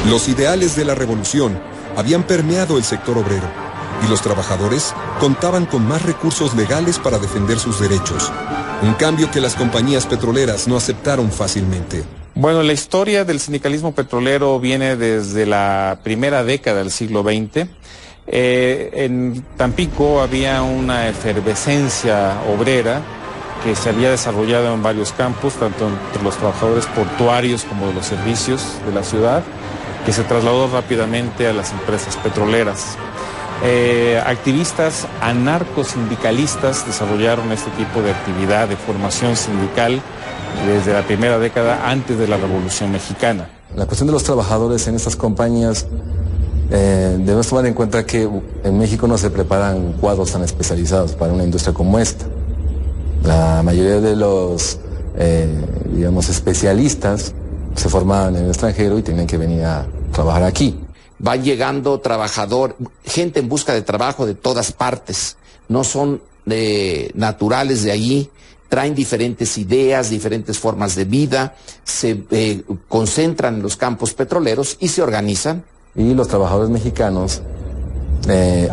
Los ideales de la revolución habían permeado el sector obrero y los trabajadores contaban con más recursos legales para defender sus derechos. Un cambio que las compañías petroleras no aceptaron fácilmente. Bueno, la historia del sindicalismo petrolero viene desde la primera década del siglo XX. En Tampico había una efervescencia obrera que se había desarrollado en varios campos, tanto entre los trabajadores portuarios como de los servicios de la ciudad, que se trasladó rápidamente a las empresas petroleras. Activistas anarcosindicalistas desarrollaron este tipo de actividad de formación sindical desde la primera década antes de la Revolución Mexicana. La cuestión de los trabajadores en estas compañías, debemos tomar en cuenta que en México no se preparan cuadros tan especializados para una industria como esta. La mayoría de los, especialistas se formaban en el extranjero y tenían que venir a trabajar aquí. Va llegando gente en busca de trabajo de todas partes, no son naturales de allí, traen diferentes ideas, diferentes formas de vida, se concentran en los campos petroleros y se organizan. Y los trabajadores mexicanos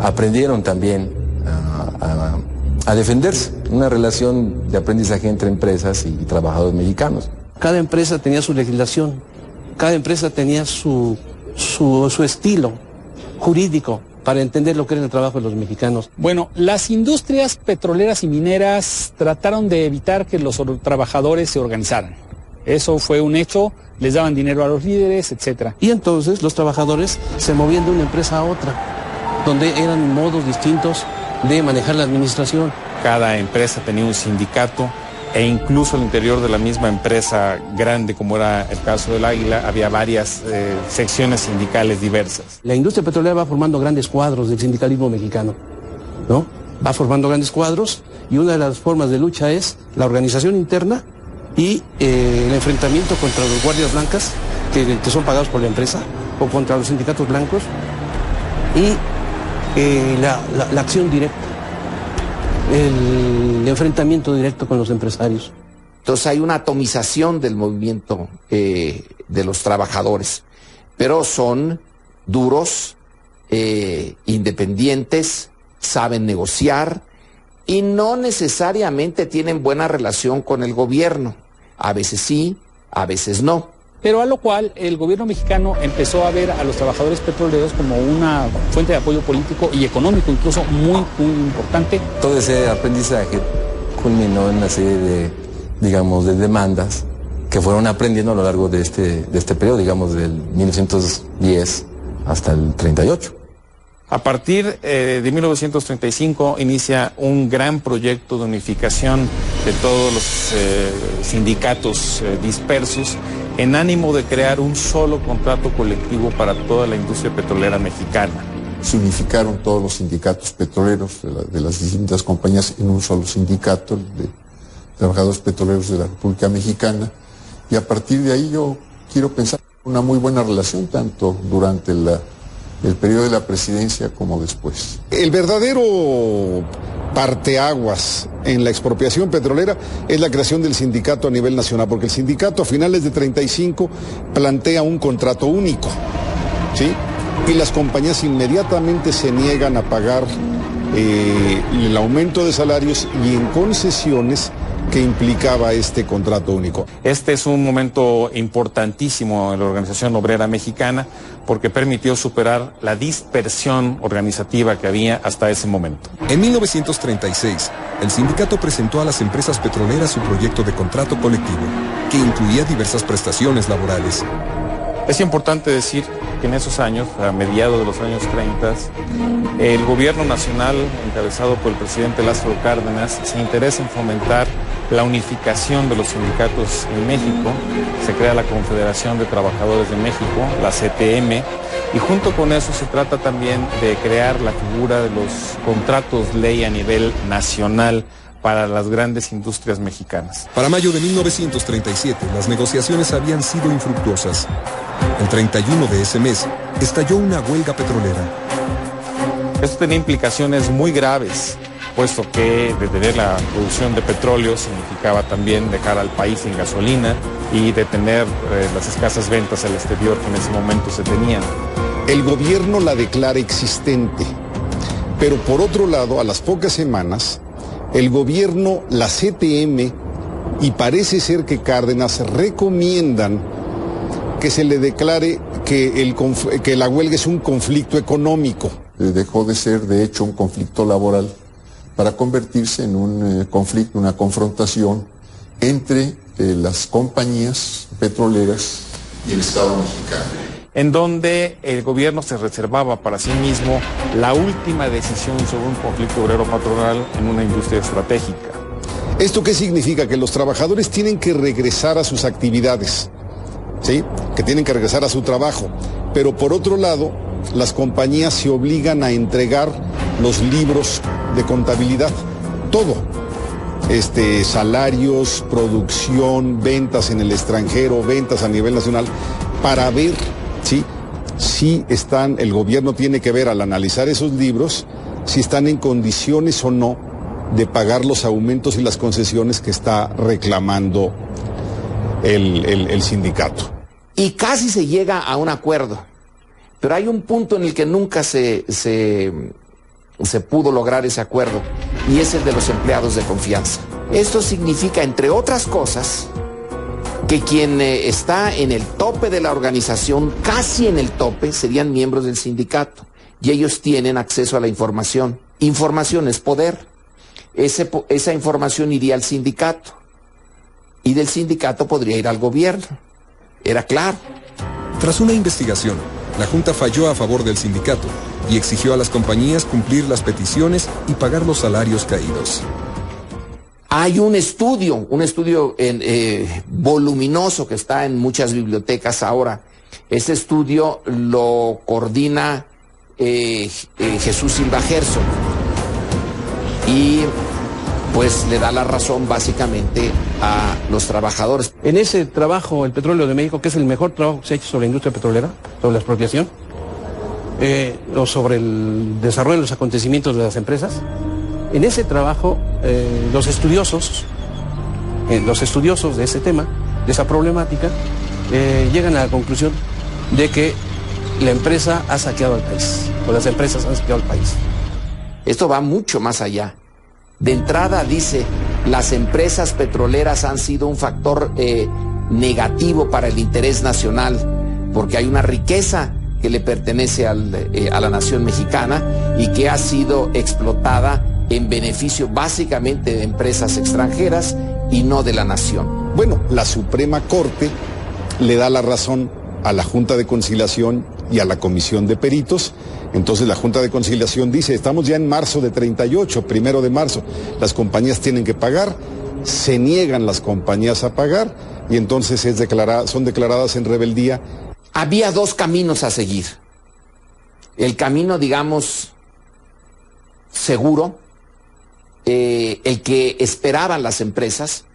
aprendieron también a defenderse, una relación de aprendizaje entre empresas y trabajadores mexicanos. Cada empresa tenía su legislación, cada empresa tenía su estilo jurídico para entender lo que era el trabajo de los mexicanos. Bueno, las industrias petroleras y mineras trataron de evitar que los trabajadores se organizaran. Eso fue un hecho, les daban dinero a los líderes, etc. Y entonces los trabajadores se movían de una empresa a otra, donde eran modos distintos de manejar la administración. Cada empresa tenía un sindicato e incluso al interior de la misma empresa grande, como era el caso del Águila, había varias secciones sindicales diversas. La industria petrolera va formando grandes cuadros del sindicalismo mexicano, ¿no? Va formando grandes cuadros y una de las formas de lucha es la organización interna y el enfrentamiento contra los guardias blancas que son pagados por la empresa o contra los sindicatos blancos y la acción directa, el enfrentamiento directo con los empresarios. Entonces hay una atomización del movimiento de los trabajadores, pero son duros, independientes, saben negociar y no necesariamente tienen buena relación con el gobierno. A veces sí, a veces no. Pero a lo cual el gobierno mexicano empezó a ver a los trabajadores petroleros como una fuente de apoyo político y económico incluso muy, muy importante. Todo ese aprendizaje culminó en una serie de demandas que fueron aprendiendo a lo largo de este periodo, digamos, del 1910 hasta el 38. A partir de 1935 inicia un gran proyecto de unificación de todos los sindicatos dispersos en ánimo de crear un solo contrato colectivo para toda la industria petrolera mexicana. Se unificaron todos los sindicatos petroleros de las distintas compañías en un solo sindicato, el de trabajadores petroleros de la República Mexicana, y a partir de ahí yo quiero pensar una muy buena relación tanto durante el periodo de la presidencia como después. El verdadero parteaguas en la expropiación petrolera es la creación del sindicato a nivel nacional, porque el sindicato a finales de 35 plantea un contrato único, ¿sí? Y las compañías inmediatamente se niegan a pagar el aumento de salarios y en concesiones que implicaba este contrato único. Este es un momento importantísimo en la organización obrera mexicana porque permitió superar la dispersión organizativa que había hasta ese momento. En 1936, el sindicato presentó a las empresas petroleras su proyecto de contrato colectivo, que incluía diversas prestaciones laborales. Es importante decir que en esos años, a mediados de los años 30, el gobierno nacional, encabezado por el presidente Lázaro Cárdenas, se interesa en fomentar la unificación de los sindicatos en México. Se crea la Confederación de Trabajadores de México, la CTM, y junto con eso se trata también de crear la figura de los contratos ley a nivel nacional para las grandes industrias mexicanas. Para mayo de 1937, las negociaciones habían sido infructuosas. El 31 de ese mes, estalló una huelga petrolera. Esto tenía implicaciones muy graves puesto que detener la producción de petróleo significaba también dejar al país sin gasolina y detener las escasas ventas al exterior que en ese momento se tenían. El gobierno la declara existente, pero por otro lado, a las pocas semanas, el gobierno, la CTM y parece ser que Cárdenas recomiendan que se le declare que la huelga es un conflicto económico. Dejó de ser, de hecho, un conflicto laboral para convertirse en un conflicto, una confrontación entre las compañías petroleras y el Estado mexicano, en donde el gobierno se reservaba para sí mismo la última decisión sobre un conflicto obrero patronal en una industria estratégica. ¿Esto qué significa? Que los trabajadores tienen que regresar a sus actividades, ¿sí? Que tienen que regresar a su trabajo, pero por otro lado, las compañías se obligan a entregar los libros de contabilidad, todo. Salarios, producción, ventas en el extranjero, ventas a nivel nacional, para ver, ¿sí? Si están, el gobierno tiene que ver al analizar esos libros, si están en condiciones o no de pagar los aumentos y las concesiones que está reclamando el sindicato. Y casi se llega a un acuerdo, pero hay un punto en el que nunca se pudo lograr ese acuerdo, y es el de los empleados de confianza. Esto significa, entre otras cosas, que quien está en el tope de la organización, casi en el tope, serían miembros del sindicato, y ellos tienen acceso a la información. Información es poder. Esa información iría al sindicato, y del sindicato podría ir al gobierno. Era claro. Tras una investigación, la Junta falló a favor del sindicato y exigió a las compañías cumplir las peticiones y pagar los salarios caídos. Hay un estudio voluminoso que está en muchas bibliotecas ahora. Ese estudio lo coordina Jesús Silva Herzog y pues le da la razón básicamente a los trabajadores. En ese trabajo, el Petróleo de México, que es el mejor trabajo que se ha hecho sobre la industria petrolera, sobre la expropiación, o sobre el desarrollo de los acontecimientos de las empresas, en ese trabajo los estudiosos de ese tema, de esa problemática, llegan a la conclusión de que la empresa ha saqueado al país, o las empresas han saqueado al país. Esto va mucho más allá. De entrada dice, las empresas petroleras han sido un factor negativo para el interés nacional, porque hay una riqueza que le pertenece a la nación mexicana y que ha sido explotada en beneficio básicamente de empresas extranjeras y no de la nación. Bueno, la Suprema Corte le da la razón a la Junta de Conciliación y a la Comisión de Peritos. Entonces la Junta de Conciliación dice, estamos ya en marzo de 38, 1 de marzo, las compañías tienen que pagar, se niegan las compañías a pagar y entonces son declaradas en rebeldía. Había dos caminos a seguir. El camino, digamos, seguro, el que esperaban las empresas,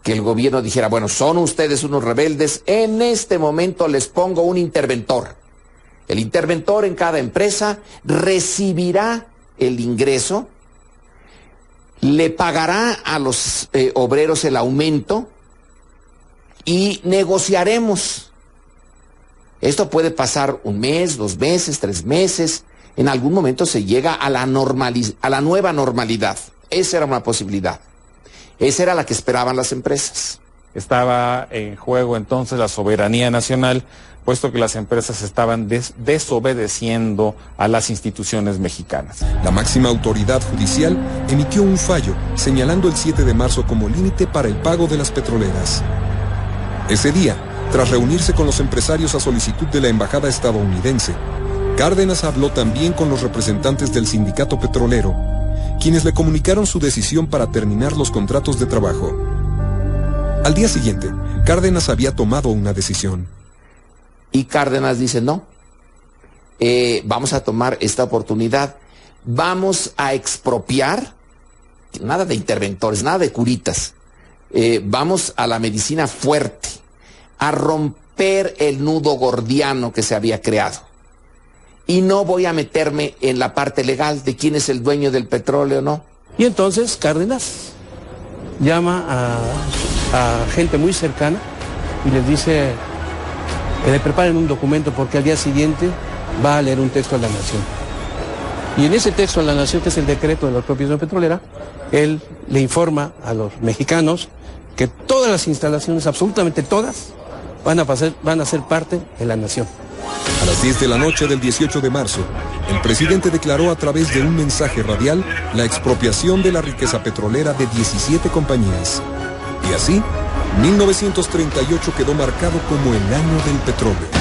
que el gobierno dijera, bueno, son ustedes unos rebeldes, en este momento les pongo un interventor. El interventor en cada empresa recibirá el ingreso, le pagará a los obreros el aumento y negociaremos. Esto puede pasar 1 mes, 2 meses, 3 meses. En algún momento se llega a la nueva normalidad. Esa era una posibilidad. Esa era la que esperaban las empresas. Estaba en juego entonces la soberanía nacional, puesto que las empresas estaban desobedeciendo a las instituciones mexicanas. La máxima autoridad judicial emitió un fallo señalando el 7 de marzo como límite para el pago de las petroleras. Ese día, tras reunirse con los empresarios a solicitud de la embajada estadounidense, Cárdenas habló también con los representantes del sindicato petrolero, quienes le comunicaron su decisión para terminar los contratos de trabajo. Al día siguiente, Cárdenas había tomado una decisión. Y Cárdenas dice, no, vamos a tomar esta oportunidad, vamos a expropiar, nada de interventores, nada de curitas, vamos a la medicina fuerte, a romper el nudo gordiano que se había creado. Y no voy a meterme en la parte legal de quién es el dueño del petróleo, no. Y entonces Cárdenas llama a gente muy cercana y les dice que le preparen un documento porque al día siguiente va a leer un texto a la nación. Y en ese texto a la nación, que es el decreto de la Expropiación Petrolera, él le informa a los mexicanos que todas las instalaciones, absolutamente todas, van a ser parte de la nación. A las 10 de la noche del 18 de marzo, el presidente declaró a través de un mensaje radial la expropiación de la riqueza petrolera de 17 compañías. Y así, 1938 quedó marcado como el año del petróleo.